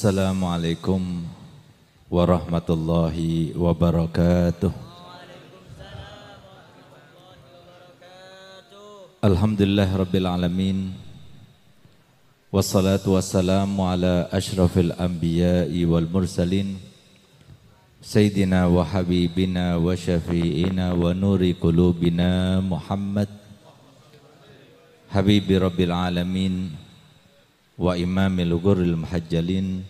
Assalamualaikum warahmatullahi wabarakatuh. Alhamdulillah rabbil alamin. Wassalatu wassalamu ala ashrafil anbiya'i wal mursalin Sayyidina wa habibina wa syafi'ina wa nuri qulubina Muhammad Habibi rabbil alamin wa imamil ghurril muhajjalin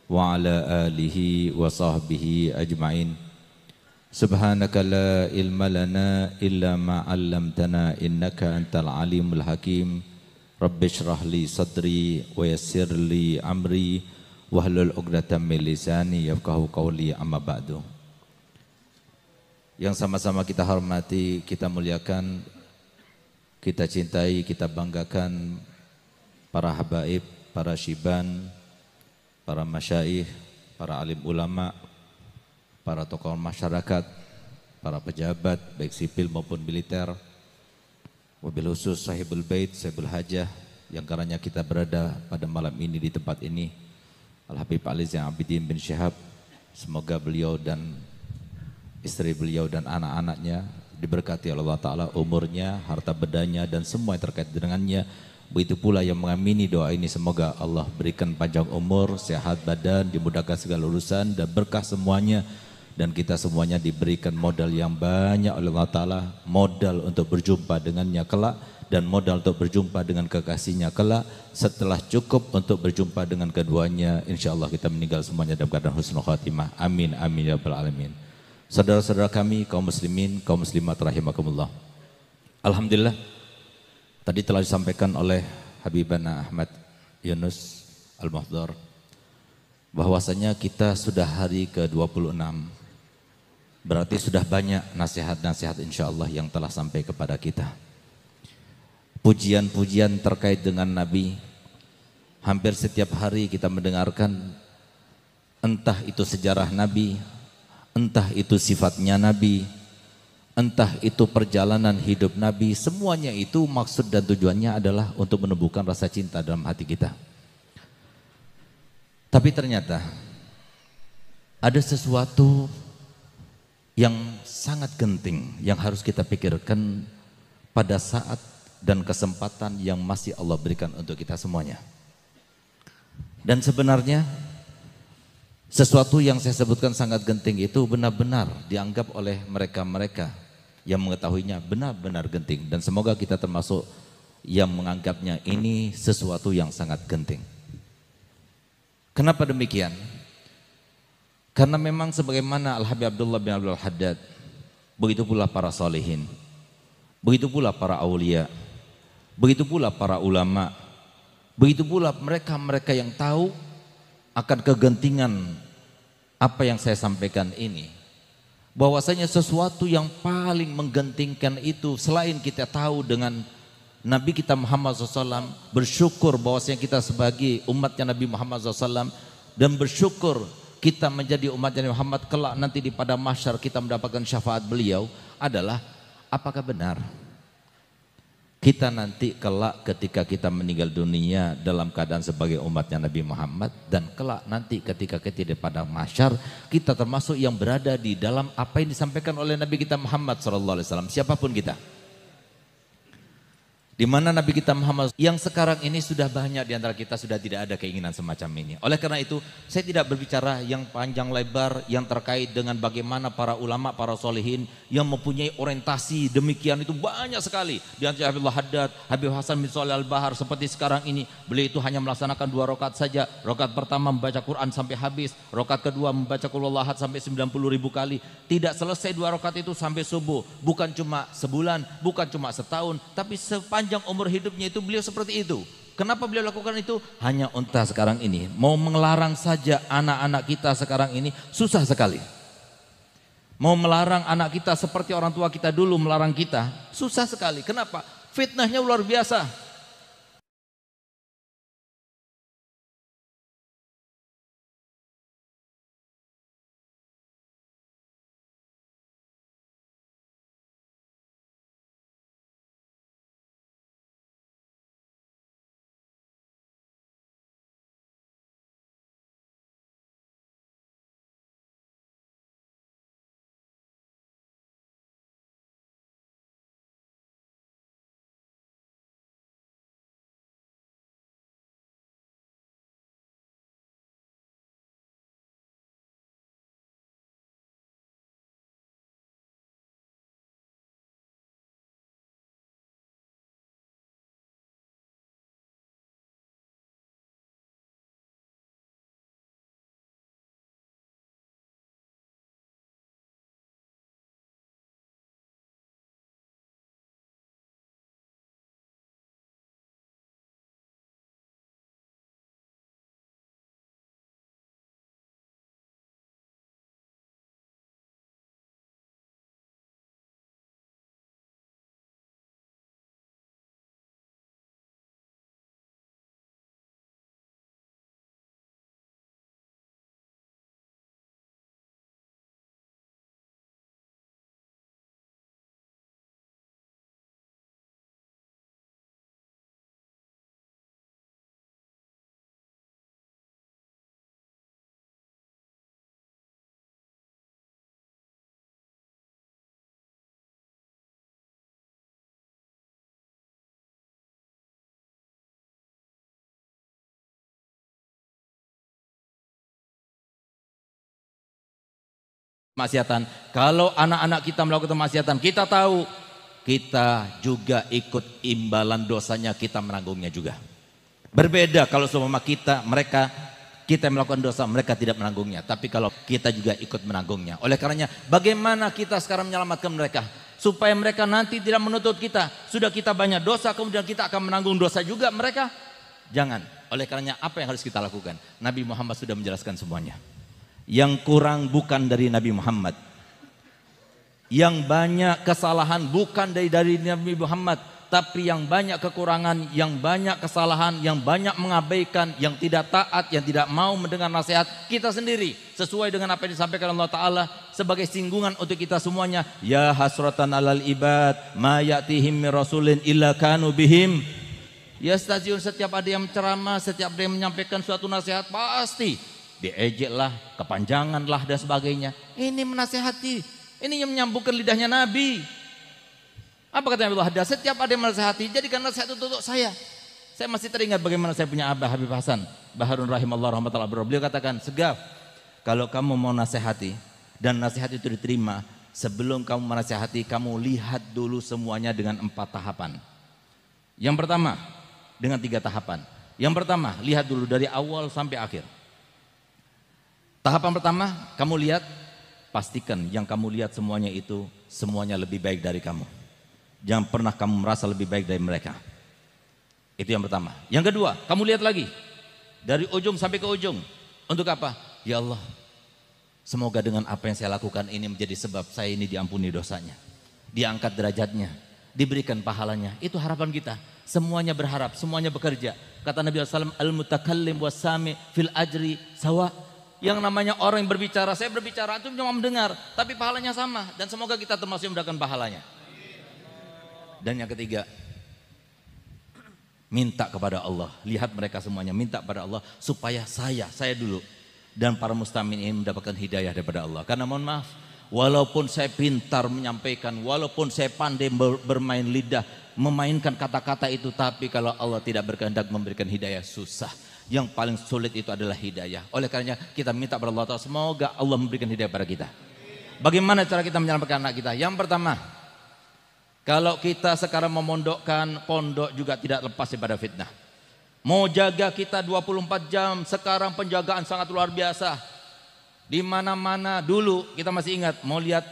wa ala alihi wa sahbihi ajma'in. Subhanaka la ilma lana illa ma 'allamtana innaka antal alimul hakim. Rabbi shrah li sadri wa yassir li amri wahlul 'uqdatam min lisani yafqahu qawli, amma ba'du. Yang sama-sama kita hormati, kita muliakan, kita cintai, kita banggakan para habaib, para syiban, para masyaikh, para alim ulama, para tokoh masyarakat, para pejabat baik sipil maupun militer, wabil khusus sahibul bait, sahibul hajah yang karenanya kita berada pada malam ini di tempat ini, Al-Habib Ali Zain Abidin bin Syihab. Semoga beliau dan istri beliau dan anak-anaknya diberkati oleh Allah Ta'ala, umurnya, harta bedanya dan semua yang terkait dengannya. Begitu pula yang mengamini doa ini, semoga Allah berikan panjang umur, sehat badan, dimudahkan segala urusan dan berkah semuanya. Dan kita semuanya diberikan modal yang banyak oleh Allah Ta'ala, modal untuk berjumpa dengannya kelak dan modal untuk berjumpa dengan kekasihnya kelak. Setelah cukup untuk berjumpa dengan keduanya, insya Allah kita meninggal semuanya dalam keadaan husnul khatimah. Amin, amin ya rabbal alamin. Saudara-saudara kami, kaum muslimin, kaum muslimat rahimakumullah. Alhamdulillah, tadi telah disampaikan oleh Habibana Ahmad Yunus Al-Muhdhar bahwasanya kita sudah hari ke-26. Berarti sudah banyak nasihat-nasihat insyaallah yang telah sampai kepada kita. Pujian-pujian terkait dengan Nabi. Hampir setiap hari kita mendengarkan, entah itu sejarah Nabi, entah itu sifatnya Nabi, entah itu perjalanan hidup Nabi, semuanya itu maksud dan tujuannya adalah untuk menumbuhkan rasa cinta dalam hati kita. Tapi ternyata ada sesuatu yang sangat genting yang harus kita pikirkan pada saat dan kesempatan yang masih Allah berikan untuk kita semuanya. Dan sebenarnya sesuatu yang saya sebutkan sangat genting itu benar-benar dianggap oleh mereka-mereka yang mengetahuinya benar-benar genting, dan semoga kita termasuk yang menganggapnya ini sesuatu yang sangat genting. Kenapa demikian? Karena memang sebagaimana Al-Habib Abdullah bin Abdul Haddad, begitu pula para salihin, begitu pula para aulia, begitu pula para ulama, begitu pula mereka-mereka yang tahu akan kegentingan apa yang saya sampaikan ini, bahwasanya sesuatu yang paling menggentingkan itu selain kita tahu dengan Nabi kita Muhammad SAW, bersyukur bahwasanya kita sebagai umatnya Nabi Muhammad SAW, dan bersyukur kita menjadi umatnya Nabi Muhammad kelak nanti di pada mahsyar kita mendapatkan syafaat beliau, adalah apakah benar kita nanti kelak ketika kita meninggal dunia dalam keadaan sebagai umatnya Nabi Muhammad, dan kelak nanti ketika kita di pada mahsyar kita termasuk yang berada di dalam apa yang disampaikan oleh Nabi kita Muhammad SAW, siapapun kita. Di mana Nabi kita Muhammad yang sekarang ini sudah banyak di antara kita sudah tidak ada keinginan semacam ini. Oleh karena itu saya tidak berbicara yang panjang lebar yang terkait dengan bagaimana para ulama, para solehin yang mempunyai orientasi demikian itu banyak sekali. Di antara Habibullah Haddad, Habib Hasan bin Shalih Al-Bahar seperti sekarang ini, beliau itu hanya melaksanakan 2 rakaat saja. Rakaat pertama membaca Quran sampai habis, rakaat kedua membaca Qul Huwallahu Ahad sampai 90.000 kali. Tidak selesai 2 rakaat itu sampai subuh. Bukan cuma sebulan, bukan cuma setahun, tapi sepanjang umur hidupnya itu beliau seperti itu. Kenapa beliau lakukan itu? Hanya unta sekarang ini mau melarang saja anak-anak kita sekarang ini susah sekali. Mau melarang anak kita seperti orang tua kita dulu melarang kita, susah sekali. Kenapa? Fitnahnya luar biasa. Maksiatan. Kalau anak-anak kita melakukan maksiatan, kita tahu, kita juga ikut imbalan dosanya, kita menanggungnya juga. Berbeda kalau seumpama kita melakukan dosa, mereka tidak menanggungnya. Tapi kalau kita juga ikut menanggungnya. Oleh karenanya, bagaimana kita sekarang menyelamatkan mereka? Supaya mereka nanti tidak menuntut kita. Sudah kita banyak dosa, kemudian kita akan menanggung dosa juga mereka. Jangan. Oleh karenanya, apa yang harus kita lakukan? Nabi Muhammad sudah menjelaskan semuanya. Yang kurang bukan dari Nabi Muhammad. Yang banyak kesalahan bukan dari Nabi Muhammad. Tapi yang banyak kekurangan, yang banyak kesalahan, yang banyak mengabaikan, yang tidak taat, yang tidak mau mendengar nasihat, kita sendiri. Sesuai dengan apa yang disampaikan Allah Ta'ala sebagai singgungan untuk kita semuanya. Ya hasratan alal ibad, ma ya'tihim min rasulin illa kanu bihim. Ya stasiun, setiap ada yang ceramah, setiap ada yang menyampaikan suatu nasihat, pasti diejeklah, kepanjanganlah dan sebagainya. Ini menasihati, ini yang menyambungkan lidahnya Nabi. Apa kata Nabi Allah? Setiap ada yang menasihati, jadikan nasihat itu untuk saya. Saya masih teringat bagaimana saya punya abah Habib Hasan Baharun rahimahullah rahmatullah. Beliau katakan, Segaf, kalau kamu mau nasihati dan nasihat itu diterima, sebelum kamu menasihati, kamu lihat dulu semuanya dengan 4 tahapan. Yang pertama, dengan 3 tahapan. Yang pertama, lihat dulu dari awal sampai akhir. Tahapan pertama, kamu lihat, pastikan yang kamu lihat semuanya itu semuanya lebih baik dari kamu. Jangan pernah kamu merasa lebih baik dari mereka. Itu yang pertama. Yang kedua, kamu lihat lagi dari ujung sampai ke ujung. Untuk apa? Ya Allah, semoga dengan apa yang saya lakukan ini menjadi sebab saya ini diampuni dosanya, diangkat derajatnya, diberikan pahalanya. Itu harapan kita. Semuanya berharap, semuanya bekerja. Kata Nabi SAW, al-mutakallim was-sami fil ajri sawa. Yang namanya orang yang berbicara, saya berbicara, itu cuma mendengar, tapi pahalanya sama. Dan semoga kita termasuk yang mendapatkan pahalanya. Dan yang ketiga, minta kepada Allah. Lihat mereka semuanya, minta kepada Allah supaya saya dulu dan para mustamin ini mendapatkan hidayah daripada Allah. Karena mohon maaf, walaupun saya pintar menyampaikan, walaupun saya pandai bermain lidah, memainkan kata-kata itu, tapi kalau Allah tidak berkehendak memberikan hidayah, susah. Yang paling sulit itu adalah hidayah. Oleh karenanya kita minta kepada Allah Ta'ala, semoga Allah memberikan hidayah pada kita. Bagaimana cara kita menyelamatkan anak kita? Yang pertama, kalau kita sekarang memondokkan, pondok juga tidak lepas daripada fitnah. Mau jaga kita 24 jam, sekarang penjagaan sangat luar biasa. Di mana-mana dulu kita masih ingat, mau lihat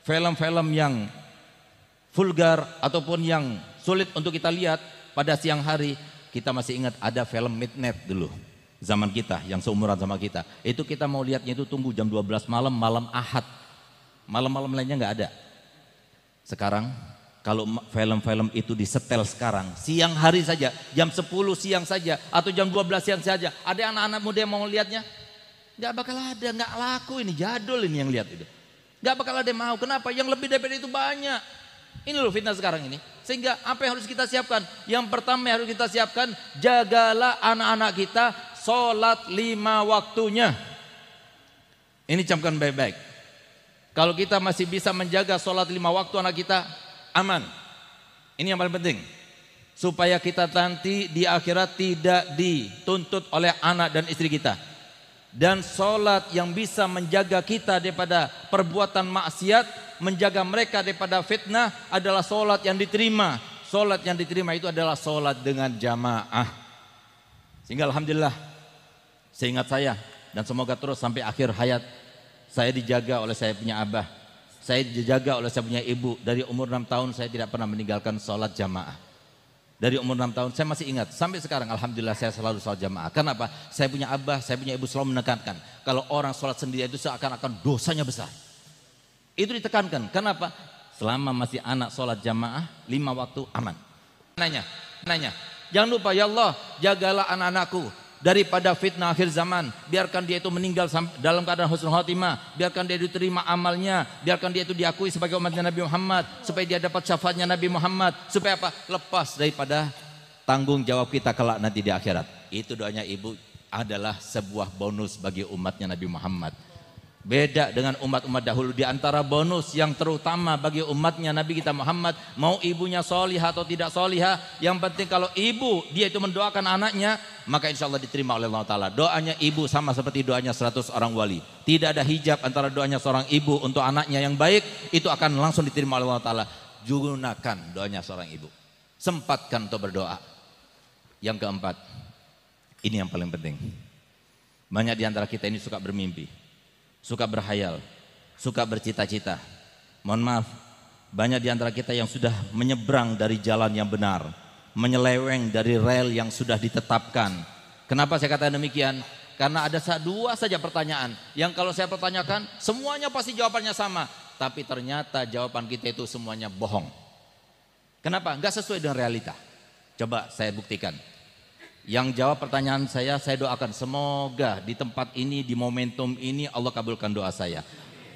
film-film yang vulgar ataupun yang sulit untuk kita lihat pada siang hari, kita masih ingat ada film Midnight dulu. Zaman kita, yang seumuran sama kita. Itu kita mau lihatnya itu tunggu jam 12 malam, malam Ahad. Malam-malam lainnya nggak ada. Sekarang kalau film-film itu disetel sekarang, siang hari saja, jam 10 siang saja, atau jam 12 siang saja, ada anak-anak muda yang mau lihatnya? Nggak bakal ada, nggak laku, ini jadul ini yang lihat itu. Nggak bakal ada yang mau, kenapa? Yang lebih daripada itu banyak. Ini loh fitnah sekarang ini. Sehingga apa yang harus kita siapkan? Yang pertama yang harus kita siapkan, jagalah anak-anak kita sholat 5 waktunya. Ini camkan baik-baik. Kalau kita masih bisa menjaga sholat 5 waktu anak kita, aman. Ini yang paling penting. Supaya kita nanti di akhirat tidak dituntut oleh anak dan istri kita. Dan sholat yang bisa menjaga kita daripada perbuatan maksiat, menjaga mereka daripada fitnah adalah sholat yang diterima. Sholat yang diterima itu adalah sholat dengan jamaah. Sehingga alhamdulillah, seingat saya dan semoga terus sampai akhir hayat, saya dijaga oleh saya punya abah, saya dijaga oleh saya punya ibu. Dari umur 6 tahun saya tidak pernah meninggalkan sholat jamaah. Dari umur 6 tahun saya masih ingat, sampai sekarang alhamdulillah saya selalu sholat jamaah. Kenapa? Saya punya abah, saya punya ibu selalu menekankan, kalau orang sholat sendiri itu seakan-akan dosanya besar. Itu ditekankan. Kenapa? Selama masih anak sholat jamaah 5 waktu aman. Nanya, jangan lupa ya Allah, jagalah anak-anakku daripada fitnah akhir zaman. Biarkan dia itu meninggal dalam keadaan husnul khotimah, biarkan dia diterima amalnya, biarkan dia itu diakui sebagai umatnya Nabi Muhammad, supaya dia dapat syafaatnya Nabi Muhammad, supaya apa? Lepas daripada tanggung jawab kita kelak nanti di akhirat. Itu doanya ibu adalah sebuah bonus bagi umatnya Nabi Muhammad. Beda dengan umat-umat dahulu. Di antara bonus yang terutama bagi umatnya Nabi kita Muhammad, mau ibunya solihah atau tidak solihah, yang penting kalau ibu dia itu mendoakan anaknya, maka insya Allah diterima oleh Allah Ta'ala. Doanya ibu sama seperti doanya 100 orang wali. Tidak ada hijab antara doanya seorang ibu untuk anaknya yang baik, itu akan langsung diterima oleh Allah Ta'ala. Gunakan doanya seorang ibu, sempatkan untuk berdoa. Yang keempat, ini yang paling penting. Banyak di antara kita ini suka bermimpi, suka berhayal, suka bercita-cita. Mohon maaf, banyak di antara kita yang sudah menyeberang dari jalan yang benar, menyeleweng dari rel yang sudah ditetapkan. Kenapa saya katakan demikian? Karena ada dua saja pertanyaan yang kalau saya pertanyakan semuanya pasti jawabannya sama, tapi ternyata jawaban kita itu semuanya bohong. Kenapa? Enggak sesuai dengan realita. Coba saya buktikan. Yang jawab pertanyaan saya doakan semoga di tempat ini, di momentum ini Allah kabulkan doa saya.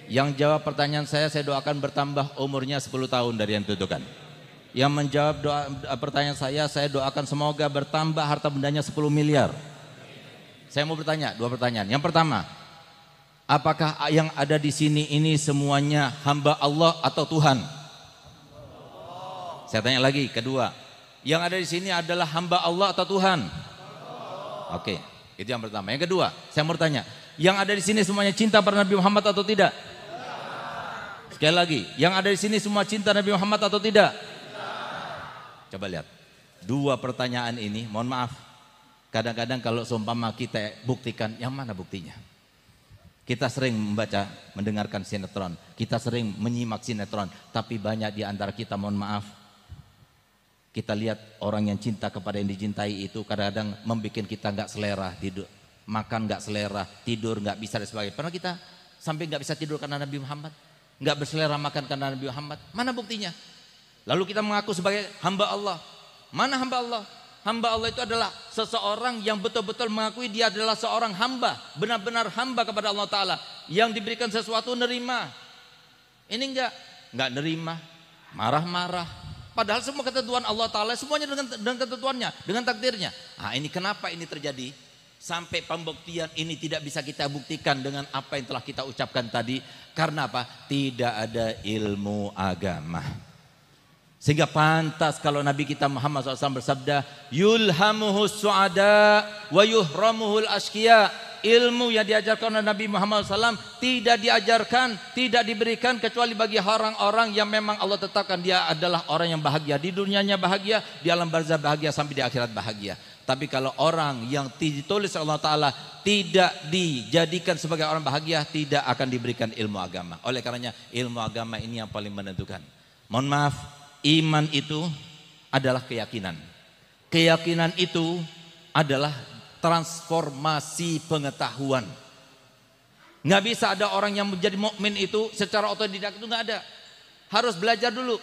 Yang jawab pertanyaan saya doakan bertambah umurnya 10 tahun dari yang ditentukan. Yang menjawab pertanyaan saya doakan semoga bertambah harta bendanya 10 miliar. Saya mau bertanya, dua pertanyaan. Yang pertama, apakah yang ada di sini ini semuanya hamba Allah atau Tuhan? Saya tanya lagi, kedua. Yang ada di sini adalah hamba Allah atau Tuhan? Oke, itu yang pertama. Yang kedua, saya mau tanya, yang ada di sini semuanya cinta pada Nabi Muhammad atau tidak? Sekali lagi, yang ada di sini semua cinta Nabi Muhammad atau tidak? Coba lihat, dua pertanyaan ini, mohon maaf, kadang-kadang kalau seumpama kita buktikan, yang mana buktinya? Kita sering membaca, mendengarkan sinetron, kita sering menyimak sinetron, tapi banyak di antara kita, mohon maaf, kita lihat orang yang cinta kepada yang dicintai itu kadang-kadang membuat kita nggak selera, tidur, makan nggak selera, tidur nggak bisa dan sebagainya. Pernah kita sampai nggak bisa tidur karena Nabi Muhammad, nggak berselera makan karena Nabi Muhammad. Mana buktinya? Lalu kita mengaku sebagai hamba Allah. Mana hamba Allah? Hamba Allah itu adalah seseorang yang betul-betul mengakui dia adalah seorang hamba, benar-benar hamba kepada Allah Ta'ala, yang diberikan sesuatu nerima. Ini nggak nerima, marah-marah. Padahal semua ketentuan Allah Ta'ala semuanya dengan ketentuannya, dengan takdirnya. Nah, ini kenapa ini terjadi? Sampai pembuktian ini tidak bisa kita buktikan dengan apa yang telah kita ucapkan tadi. Karena apa? Tidak ada ilmu agama. Sehingga pantas kalau Nabi kita Muhammad SAW bersabda, yulhamuhus su'ada wa yuhramuhul ashkiya. Ilmu yang diajarkan oleh Nabi Muhammad SAW tidak diajarkan, tidak diberikan kecuali bagi orang-orang yang memang Allah tetapkan dia adalah orang yang bahagia. Di dunianya bahagia, di alam barzah bahagia, sampai di akhirat bahagia. Tapi kalau orang yang ditulis Allah Ta'ala tidak dijadikan sebagai orang bahagia, tidak akan diberikan ilmu agama. Oleh karenanya ilmu agama ini yang paling menentukan. Mohon maaf, iman itu adalah keyakinan. Keyakinan itu adalah transformasi pengetahuan. Nggak bisa ada orang yang menjadi mukmin itu secara otodidak, itu nggak ada. Harus belajar dulu.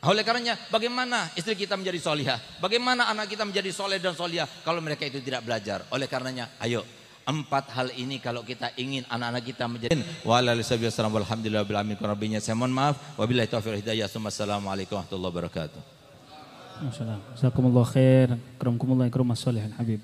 Oleh karenanya bagaimana istri kita menjadi solihah, bagaimana anak kita menjadi soleh dan solihah kalau mereka itu tidak belajar. Oleh karenanya ayo, 4 hal ini kalau kita ingin anak-anak kita menjadi walhamdulillah. Saya mohon maaf, wabillahi taufiq wal hidayah. Assalamualaikum warahmatullahi wabarakatuh. Masyaallah. Jazakumullah khair. Akramkumullah ikram as-solihin habib.